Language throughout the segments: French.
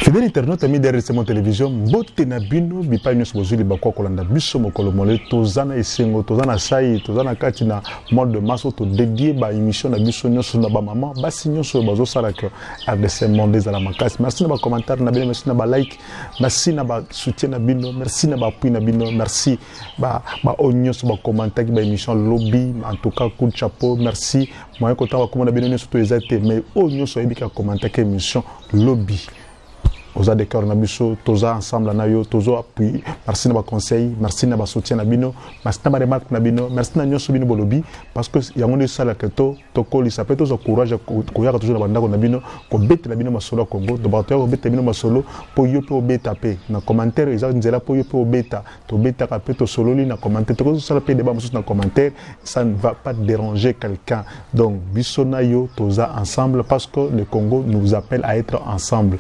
Fidèle internaute ami derrière mon télévision, bote na bino bipa nyos bozuli bakwa kolanda biso mokolo mole tozana esengo tozana sai tozana kati na mode de masse to dédié ba émission na biso nyos na ba maman basi nyos bazo sala que RDC monde za la makasi. Merci na ba commentaire na bino, merci na ba like, merci na ba soutien na bino, merci na ba appui na bino, merci ba onyos ba commentaire ba émission lobby en tout cas coup de chapeau, merci moi ko tawa ko na bino nyos to ezate mais onyos ebika commentaire que émission lobby. Oza de cœur na biso, toza ensemble na yo, tozo appui, merci na ba conseil, merci na ba soutien na bino, merci na ba remarque na bino, merci na nyoso bino bolobi parce que yango ne sala que to koli ça peut tozo courage ko yaka toujours na banda ko na bino ko bete na bino masolo Congo, de ba to bete bino masolo po yo pe obeta pe na commentaire ils ont nzela po yo pe obeta to beta ka pe to solo li na commentaire to ko sala pe débat musu na commentaire, ça ne va pas déranger quelqu'un. Donc biso na yo toza ensemble parce que le Congo nous appelle à être ensemble.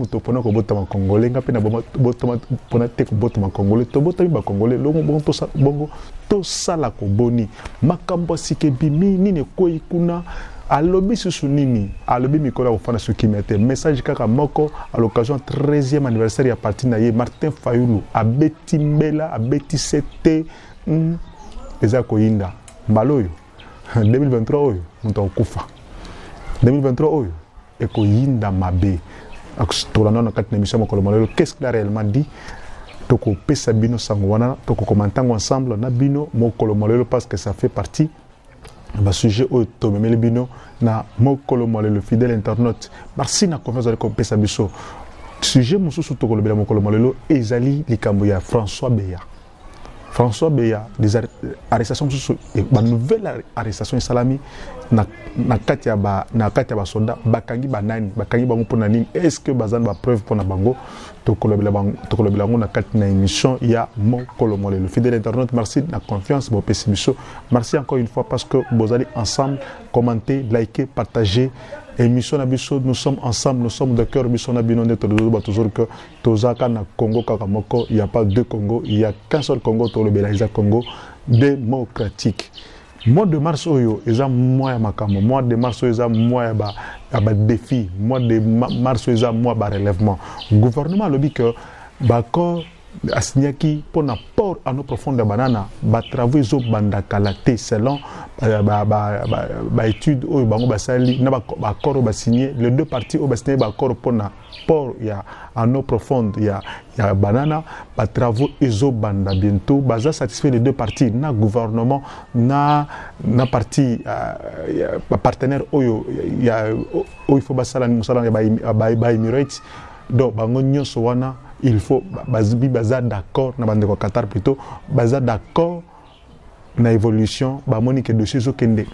Topona ko bota ma congolais nga pe na bota pona te ko bota ma congolais to bota ba congolais longo bongo to sala ko boni makambo sike bimi nini koyi kuna alobi susu nini alobi mikola ko fana suki mete message kaka moko à l'occasion 13e anniversaire ya parti na ye Martin Fayulu abeti mbela abeti sete eza ko yinda mbaloyo 2023 oyo muto okufa 2023 oyo eko yinda mabe. Qu'est-ce qu'il a réellement dit? Toko pesa bino sangwana, toko commentango ensemble na bino mokolo molelo parce que ça fait partie du sujet au tomemele bino na mokolo molelo fidèle internaute. Merci na confiance de pesa biso. Sujet mususu toko lobela mokolo molelo ezali likambo ya François Beya. François Beya, des arrestations, une nouvelle arrestation salami na katia ba soldat bakangi banani bakangi bango pona nini est-ce que bazan ba preuve pona bango tokolobela bango na kati na émission ya mokolo molelo. Le fidèle internaute, merci na confiance bo pessimiso. Merci encore une fois parce que vous allez ensemble commenter, liker, partager. Émission na biso, nous sommes ensemble, nous sommes de cœur. Biso na bino de toujours que tozaka na Congo kakamoko, il y a pas deux Congo, il y a qu'un seul Congo, to le Belaïsa Congo démocratique. Mois de mars oyo, eza mois ya makamo, mois de mars oyo eza mois ya ba défi, mois de mars oyo eza mois ba relèvement. Gouvernement lobby que bako asignaki pour na port à nos profondes banana ba travaux zo banda kalaté selon ba étude oyo bango basali na ba accord ba signé les deux parties au ba signé ba accord pour na port ya à nos profondes ya banana ba travaux ezo banda bientôt baza satisfait les deux parties na gouvernement na partie partenaire oyo ya il faut basala ni musala ba Emirates donc bango nyonso wana il faut baza d'accord na bande ko Qatar plutôt baza d'accord na évolution ba monique dossier zo kende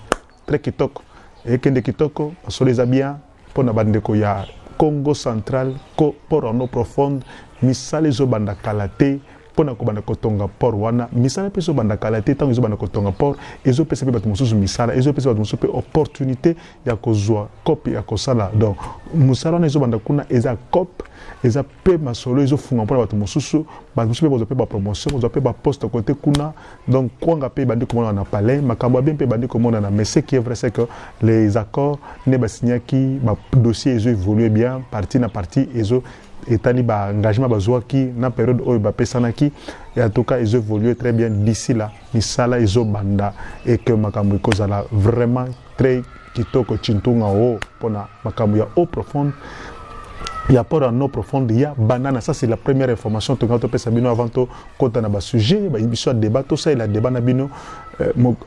très kitoko et kende kitoko sur les bien pour na bande ko ya Congo central ko pour en eau profonde misale zo banda kalaté pona ko banda kotonga port wana misala peso banda kalaté tango zo banda kotonga port ezo pesa pe bato mususu misala ezo pesa bato mususu pe opportunité ya kozwa copie ya kosala donc musala na ezo banda kuna eza cop eza pe masolo ezo funga pona bato mususu bato pe ba promotion bato pe ba poste côté kuna donc kwanga pe bandi komona na palais makambo bien pe bandi komona na mais ce qui est vrai c'est que les accords ne ba signaki ba dossier ezo évoluer bien partie na partie ezo etali ba engagement bazwaki na période oyo ba pesanaki et en tout cas ils évoluent très bien d'ici là misala izo banda et que makambo ikozala vraiment très kitoko chintunga o pona makambo ya eau profonde ya port en eau profonde ya banana. Ça c'est la première information to quand on pesa bino avant to kota na ba sujet ba émission débat tout ça il a débat na bino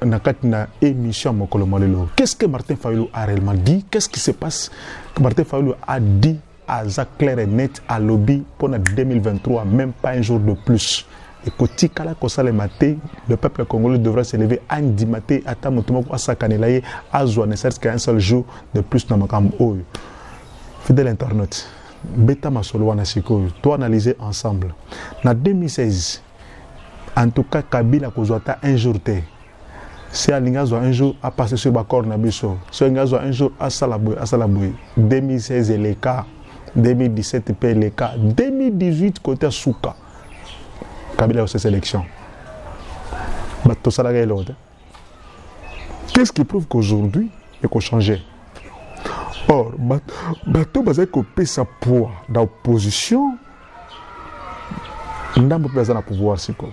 na kati na émission mokolo molelo. Qu'est-ce que Martin Fayulu a réellement dit? Qu'est-ce qui se passe? Martin Fayulu a dit à clair et net à lobby pour 2023, même pas un jour de plus. Et côté kala kosale maté, le peuple congolais devrait se lever à maté à tamotomo à sakanelaye à zoa ne serait-ce qu'un seul jour de plus dans makam oyo. Fidèle internaute, beta masolo wana sikoyo, toi analyser ensemble. Na 2016, en tout cas Kabila kozwata un jour te. Si Alingazo un jour a passé sur Bakor Nabiso, si Alingazo un jour à Salaboui, 2016 et les cas. 2017 paye les cas. 2018 côté Souka. Kabila a ses élections. Qu'est-ce qui prouve qu'aujourd'hui il faut changer? Or, bateau bazali kopesa poids dans l'opposition, ndambo pe baza na pouvoir siko.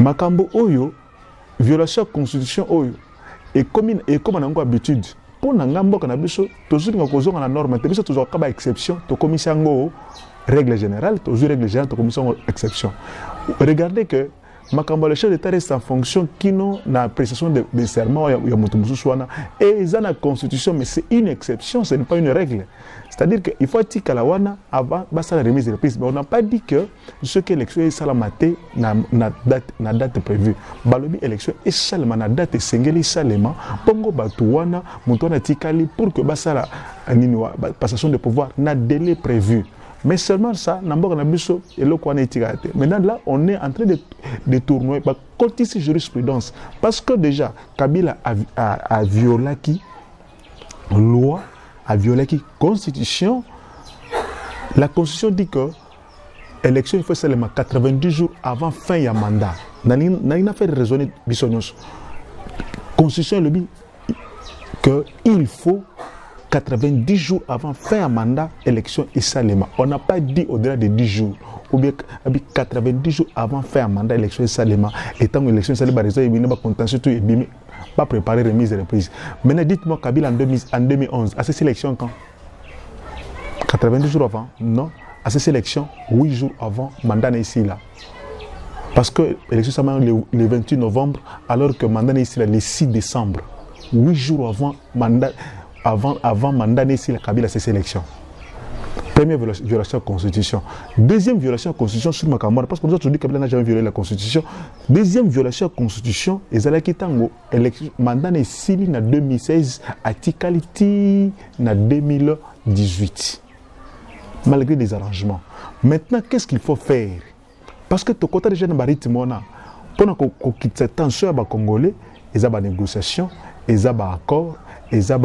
Makambo oyo, violation de la constitution oyo, et comme on a habitude, pour na ngambo kana biso, toujours nga kozonga na norme, te biso toujours kaba exception, to komisa ngo règle générale, toujours règle générale, to komisa ngo exception. Regardez que makambo le chef d'État reste en fonction kino na appréciation de serment ya mutu mususu wana et ils ont la constitution mais c'est une exception, ce n'est pas une règle. C'est-à-dire qu'il faut dire que la wana avant basa la remise de reprise, mais on n'a pas dit que ce que l'élection est salamate na date prévue. Balobi élection est seulement na date sengeli salema pongo batu wana mutu wana tikali pour que basa la nini passation de pouvoir na délai prévu. Mais seulement ça, maintenant là, on est en train de tourner contre cette jurisprudence. Parce que déjà, Kabila a violé qui loi, a violé qui constitution. La constitution dit que l'élection il faut seulement 90 jours avant fin du mandat. N'a fait raisonner bisognos. Constitution le dit qu'il faut 90 jours avant fin de mandat, élection et salema. On n'a pas dit au-delà de 10 jours. Ou bien 90 jours avant fin de mandat, élection et salema. Et tant que l'élection et salema, il n'y a pas contentieux, il n'y a pas préparé remise et reprise. Maintenant, dites-moi, Kabila en 2011, à cette élection quand 90 jours avant? Non. À cette élection, 8 jours avant, mandat n'est ici là. Parce que l'élection salema le 28 novembre, alors que mandat n'est ici là le 6 décembre. 8 jours avant mandat. Avant mandat ici la Kabila ces élections. Première violation de la Constitution. Deuxième violation de la Constitution sur ma camarade, parce que nous avons dit que Kabila n'a jamais violé la Constitution. Deuxième violation de la Constitution, et à Kitango, mandat ici en 2016, à Tikaliti en 2018. Malgré des arrangements. Maintenant, qu'est-ce qu'il faut faire? Parce que tu as déjà un rythme, pour qu'on quitte cette tension à Congolais, il y a des négociations, il y a des accords. Eza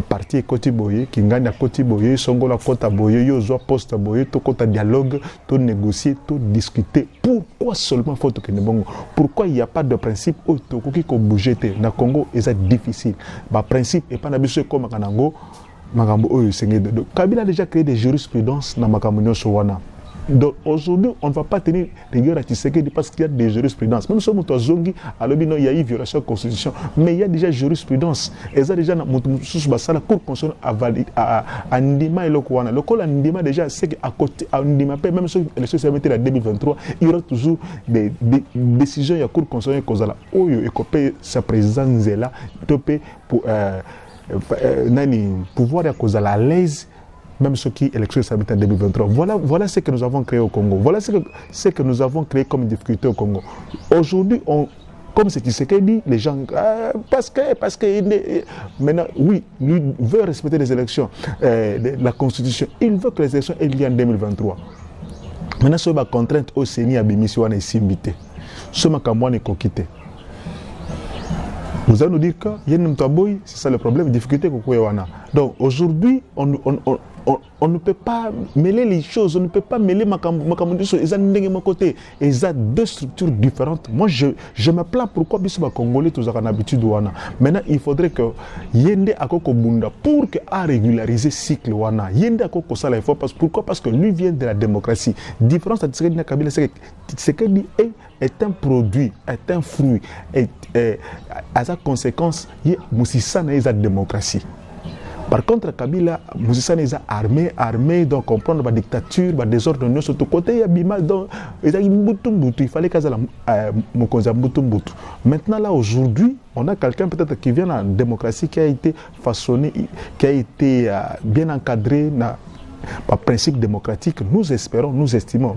parti Koti Boye, qui gagne à Koti Boye, Songola Kota Boye, Yozo Poste Boye, to Kota dialogue, to négocier, to discuter. Pourquoi seulement faut que nous Pourquoi il n'y a pas de principe où to qui ko bouger na Congo est difficile. Ba principe et pas na biso comme Kanango, makambo oyo sengé. Kabila a déjà créé des jurisprudences na makambo nyonso wana. Donc aujourd'hui, on ne va pas tenir rigueur à Tshisekedi parce qu'il y a des jurisprudences. Même si on a Zongi, il y a eu violation de la Constitution, mais il y a déjà jurisprudence. Et ça déjà, la Cour constitutionnelle a Ndima et le Kouana. Le Kouana Ndima déjà, c'est qu'à côté, Ndima, même si l'élection s'est mise en 2023, il y aura toujours des décisions de la Cour constitutionnelle Kozala. Oyo et copé sa présence là, topé pour pouvoir à Kozala à l'aise. Même ceux qui élection s'habillent en 2023. Voilà ce que nous avons créé au Congo. Voilà ce que nous avons créé comme difficulté au Congo. Aujourd'hui, comme c'est ce qu'il dit, les gens, parce que maintenant, oui, lui veut respecter les élections, la Constitution. Il veut que les élections aient lieu en 2023. Maintenant, ce va contrainte au Séni à Bémission et Simbité. Ce makamouan est coquité. Vous allez nous dire que c'est ça le problème, difficulté que donc aujourd'hui, on ne peut pas mêler les choses, on ne peut pas mêler Makamoudou et Zandeng côté. Et ils ont deux structures différentes. Moi, je me plains pourquoi les Congolais tous ont l'habitude. Maintenant, il faudrait que Yende Akoko Bunda pour que à régulariser le cycle wana. Yende Akoko ça il faut pourquoi? Parce que lui vient de la démocratie. Différence à Tshisekedi Kabila, c'est que Tshisekedi est un produit, est un fruit, et à sa conséquence, Moussissa n'a pas de démocratie. Par contre, Kabila, Moussissa n'est pas armé, donc comprendre la dictature, le désordre, de surtout côté, il y a Bima, donc il fallait qu'il y ait Maintenant, là, aujourd'hui, on a quelqu'un peut-être qui vient en démocratie, qui a été façonné, qui a été bien encadré, par principe démocratique. Nous espérons, nous estimons,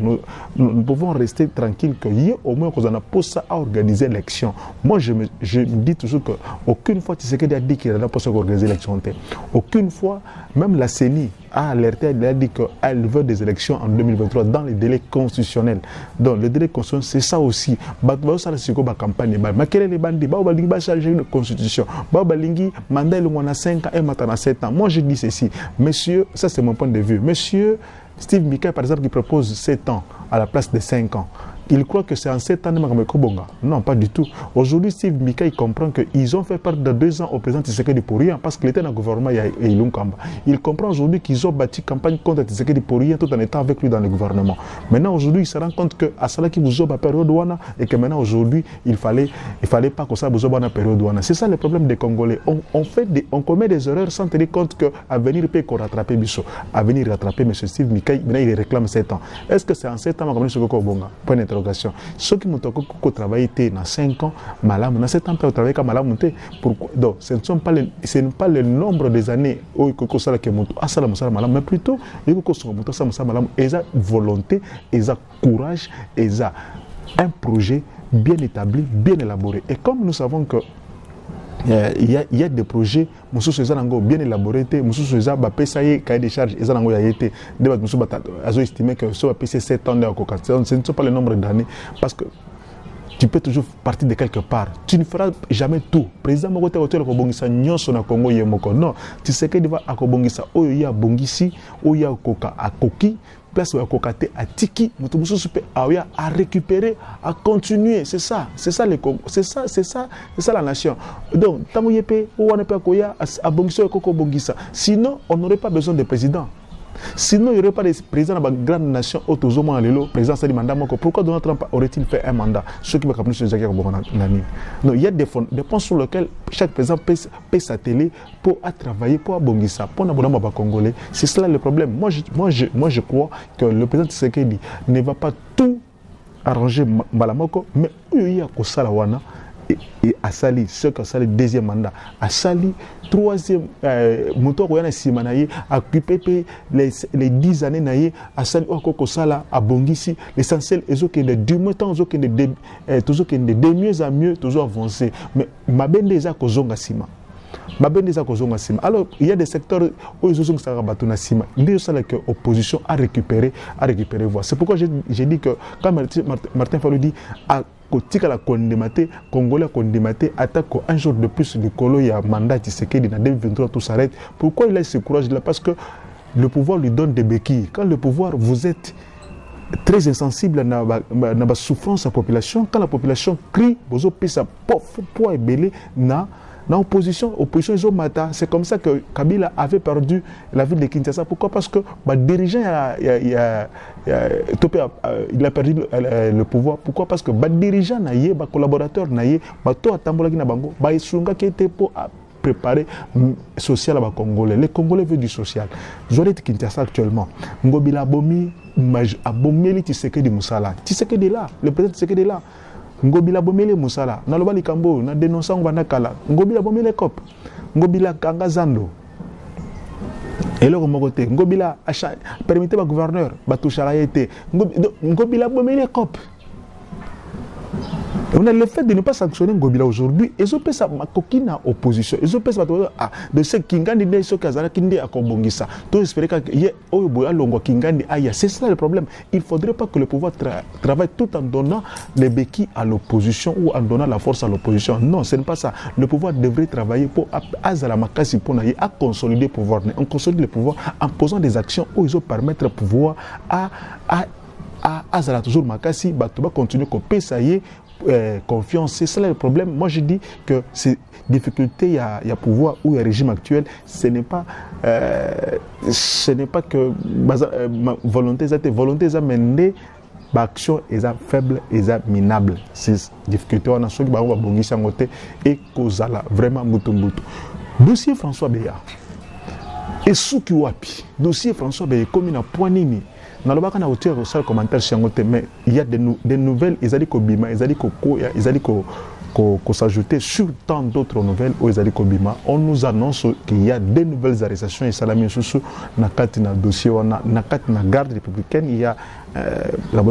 nous pouvons rester tranquilles qu'il y ait au moins qu'on a pour ça à organiser l'élection. Moi, je me dis toujours qu'aucune fois, Tshisekedi a dit qu'il n'a pas organiser l'élection. Aucune fois, même la CENI a alerté, elle a dit qu'elle veut des élections en 2023 dans les délais constitutionnels. Donc, le délai constitutionnel, c'est ça aussi. C'est quoi la campagne? Les bandits, changer la constitution. Mandat, il a 5 ans et maintenant 7 ans. Moi, je dis ceci. Messieurs, ça c'est mon point de vue. Monsieur Steve Mika, par exemple, qui propose 7 ans à la place de 5 ans. il croit que c'est en 7 ans de Kobonga. Non, pas du tout. Aujourd'hui, Steve Mika, il comprend qu'ils ont fait part de 2 ans au président Tshisekedi pour rien, parce qu'il était dans le gouvernement et il comprend aujourd'hui qu'ils ont bâti campagne contre Tshisekedi pour rien, tout en étant avec lui dans le gouvernement. Maintenant, aujourd'hui, il se rend compte que à cela qui vous a période douane et que maintenant, aujourd'hui, il fallait pas que ça vous a une période douane. C'est ça le problème des Congolais. On commet des erreurs sans tenir compte qu'à venir peut rattraper Bisso. À venir rattraper M. Steve Mika, maintenant, il réclame 7 ans. Est-ce que c'est en 7 ans que M. Bonga? Point d'interrogation. Ceux qui m'ont travaillé dans 5 ans, malam, dans 7 ans, peut travailler comme malam. Pourquoi? Donc, ce n'est pas le nombre des années où il y a malam, mais plutôt, il y a volonté, il y a courage, il y a un projet bien établi, bien élaboré. Et comme nous savons que il y a des projets bien élaborés, cahier des charges, estimé que ça va passer 7 ans de ce ne sont pas le nombre d'années, parce que tu peux toujours partir de quelque part. Tu ne feras jamais tout. Président Mogote Hotel Kobongisa Nyonso na Congo Yemoko. Non, tu sais que va à Kobongisa, Oya Bongisi, Oya Koka à Koki, place où Kokate à Tiki, à récupérer, à continuer. C'est ça la nation. Donc, tant que Yepe, Oya Koya à Bongisa et Koko Bongisa. Sinon, on n'aurait pas besoin de président. Sinon, il n'y aurait pas de président dans la grande nation. Le président Sadi mandat. Pourquoi Donald Trump aurait-il fait un mandat? Ceux qui m'ont appelé sur non, il y a des points sur lesquels chaque président paie sa télé pour travailler, pour abongisa, pour n'abonner pas Congolais. C'est cela le problème. Moi, je crois que le président Tshisekedi ne va pas tout arranger Malamoko, mais il y a Kosalawana. Et à Sali, ce que Sali deuxième mandat, à Sali troisième moteur à occuper les 10 années naïe à Sali au Sala à Bongisi l'essentiel est que du moins temps toujours que de mieux à mieux toujours avancé mais ma bende eza kozonga sima. Alors, il y a des secteurs où ils ont battu Sima. Il y a l'opposition à récupérer voix. C'est pourquoi j'ai dit que quand Martin Fayulu dit à Kotika la condamnée, Congolais condamné, attaque un jour de plus du colo, il y a un mandat qui s'est créé dans 2023, tout s'arrête. Pourquoi il a ce courage-là? Parce que le pouvoir lui donne des béquilles. Quand le pouvoir, vous êtes très insensible à la souffrance de la population, quand la population crie, vous avez sa poids et belé, dans l'opposition, c'est comme ça que Kabila avait perdu la ville de Kinshasa. Pourquoi? Parce que le dirigeant il a perdu le pouvoir. Pourquoi? Parce que le dirigeant, le collaborateur, qui était pour préparer social à Congolais. Les Congolais veulent du social. J'aurais dit Kinshasa actuellement. Ngobila Bomi, Abomeli Tshisekedi Moussala. Tshisekedi là, le président Tshisekedi là. Ngobila bomele musala na loba likambo na dénoncer ngwana kala ngobila bomele cop ngobila kanga zando eloko mokote ngobila permettez ba gouverneur batouchara été ngobila bomele cop. On a le fait de ne pas sanctionner Ngobila aujourd'hui. Ils ont fait ça, ma coquine opposition. Ils ont fait ça, de ce Kingandi de ce Kazara Kindi à Kobongisa. Tout espérer qu'il y ait Oyoboya Longo Kingandi Aya. C'est ça le problème. Il ne faudrait pas que le pouvoir travaille tout en donnant les béquilles à l'opposition ou en donnant la force à l'opposition. Non, ce n'est pas ça. Le pouvoir devrait travailler pour Azalamakasi pour à consolider le pouvoir. On consolide le pouvoir en posant des actions où ils ont permettre le pouvoir à Azala toujours Makasi, Batuba continue qu'on ça y est. Confiance, c'est ça le problème. Moi je dis que ces difficultés, il y a pouvoir ou il y a régime actuel, ce n'est pas que volonté à mener l'action est faible et minable. Ces difficultés on a ceux qui va bongisa ngote et kozala vraiment mutumbutu. Dossier François Beya et Souki Wapi. Dossier François Beya comme une poignée. Dans le bac, on a aussi un commentaire sur mais il y a des nouvelles, ils ont dit qu'Obima, ils ont dit qu'on s'ajoutait sur tant d'autres nouvelles où ils ont dit qu'Obima. On nous annonce qu'il y a des nouvelles arrestations et Salami Soussou, dans le dossier, dans la garde républicaine, il y a la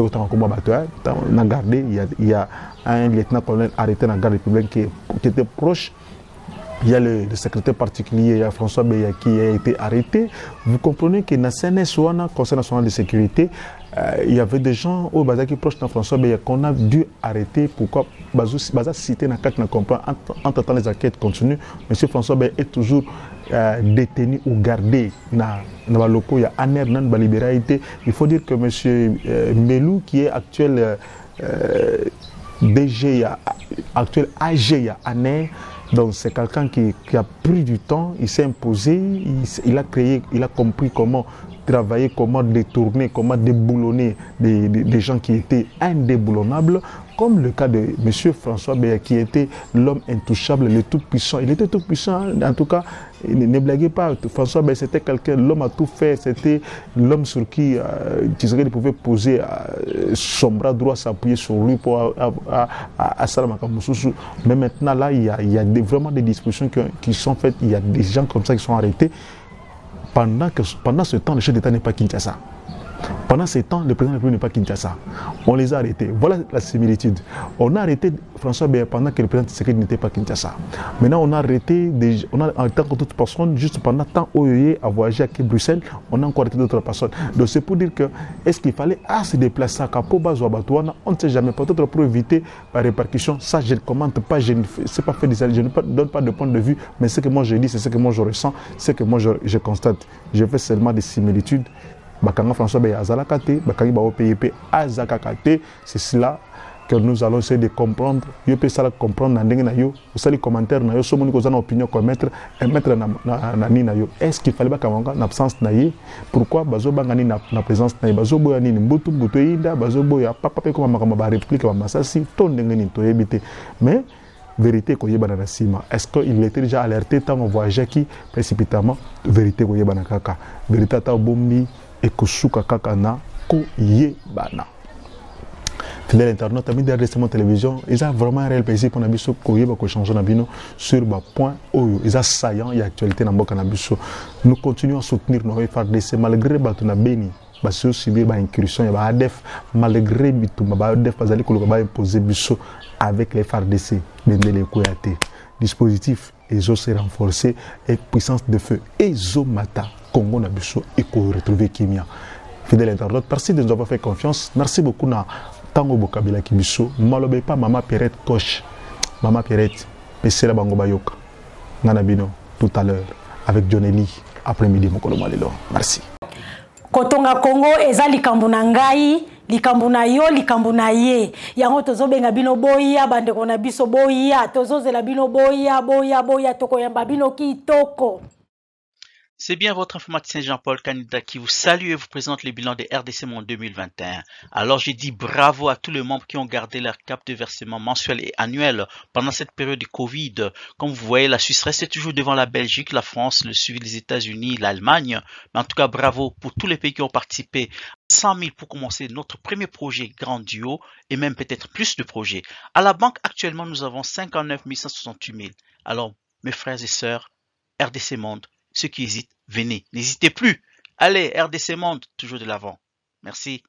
garde, il y a un lieutenant-colonel arrêté dans la garde républicaine qui était proche. Il y a le secrétaire particulier, il y a François Beya qui a été arrêté. Vous comprenez que dans le CNS, Conseil national de sécurité, il y avait des gens au Baza qui proches de François Beya qu'on a dû arrêter. Pourquoi Baza cité dans le comprend entre-temps les enquêtes continuent. Monsieur François Beya est toujours détenu ou gardé dans le locaux. Il y a un air de libéralité. Il faut dire que monsieur Melou, qui est actuel DG actuel AG année. Donc c'est quelqu'un qui a pris du temps, il s'est imposé, il a créé, il a compris comment travailler, comment détourner, comment déboulonner des gens qui étaient indéboulonnables, comme le cas de M. François Beya qui était l'homme intouchable, le tout-puissant. Il était tout-puissant, en tout cas, ne blaguez pas, François Beya c'était quelqu'un, l'homme a tout fait, c'était l'homme sur qui Tshisekedi pouvait poser son bras droit, s'appuyer sur lui pour Salamaka Moussoussou. Mais maintenant là, il y a vraiment des dispositions qui sont faites, il y a des gens comme ça qui sont arrêtés. Pendant ce temps, le chef d'État n'est pas Kinshasa. Pendant ce temps, le président de la République n'est pas Kinshasa. On les a arrêtés. Voilà la similitude. On a arrêté François Beya pendant que le président Tshisekedi n'était pas Kinshasa. Maintenant, on a arrêté, en tant que toute personne, juste pendant le temps où il a voyagé à Bruxelles, on a encore arrêté d'autres personnes. Donc c'est pour dire que, est-ce qu'il fallait se déplacer à Kapoba, Zouabatouana? On ne sait jamais. Peut-être pour éviter la répercussion. Ça, je ne commente pas, je ne donne pas de point de vue, mais ce que moi je dis, c'est ce que moi je ressens, ce que moi je constate. Je fais seulement des similitudes. Bakanga François Beya Azalakate, Bakangi Bao PIP Azakakate, c'est cela que nous allons essayer de comprendre. Yo peut ça comprendre dans ndenge na yo, vous les commentaires na yo, so moni ko zana opinion ko mettre na ni na yo. Est-ce qu'il fallait pas kamanga en absence na ye? Pourquoi bazo bangani na présence na ye? Bazo boya ni mbutu inda, bazo boya papa pe ko makama ba réplique ba masasi to ndenge ni to yebite. Mais vérité ko yeba na sima. Est-ce qu'il était déjà alerté tant on voyageait qui précipitamment vérité ko yeba na kaka. Vérité ta bombi et kusuka kakana ko yebana. Fidèle internaute, amis de RDC Télévision, ils ont vraiment un réel plaisir pour nous ko yeba ko changer nabino sur ba point oyo. Ils ont saillant et actualité na mboka nabiso. Nous continuons à soutenir nos FARDC malgré batuna beni. Baso subir ba incursion ya ba ADF malgré bituma ba ADF bazali ko ba imposer biso avec les FARDC bendele koyate. Dispositif ezo se renforcer et puissance de feu ezo mata Congo Nabiso et pour retrouver Kimia. Fidèle internaute, merci de nous avoir fait confiance. Merci beaucoup na Tango Bokabila Kibiso. Malobe pas Maman Pierrette Koch. Maman Pierrette, Pessela Bango Bayoka. Nanabino, tout à l'heure, avec Johnny après-midi, Mokolo Malelo. Merci. Kotonga Congo, eza likambo na ngai, likambo na yo, likambo na ye. Yango tozobenga bino boya, bandeko na biso boya, tozozela bino boya, toko yamba bino kitoko. C'est bien votre informaticien Jean-Paul Canida qui vous salue et vous présente le bilan des RDC Monde 2021. Alors je dis bravo à tous les membres qui ont gardé leur cap de versement mensuel et annuel pendant cette période de Covid. Comme vous voyez, la Suisse reste toujours devant la Belgique, la France, le suivi des États-Unis, l'Allemagne. Mais en tout cas, bravo pour tous les pays qui ont participé. 100 000 pour commencer notre premier projet grand duo et même peut-être plus de projets. À la banque, actuellement, nous avons 59 168 000. Alors, mes frères et sœurs, RDC Monde, ceux qui hésitent, venez. N'hésitez plus. Allez, RDC Monde, toujours de l'avant. Merci.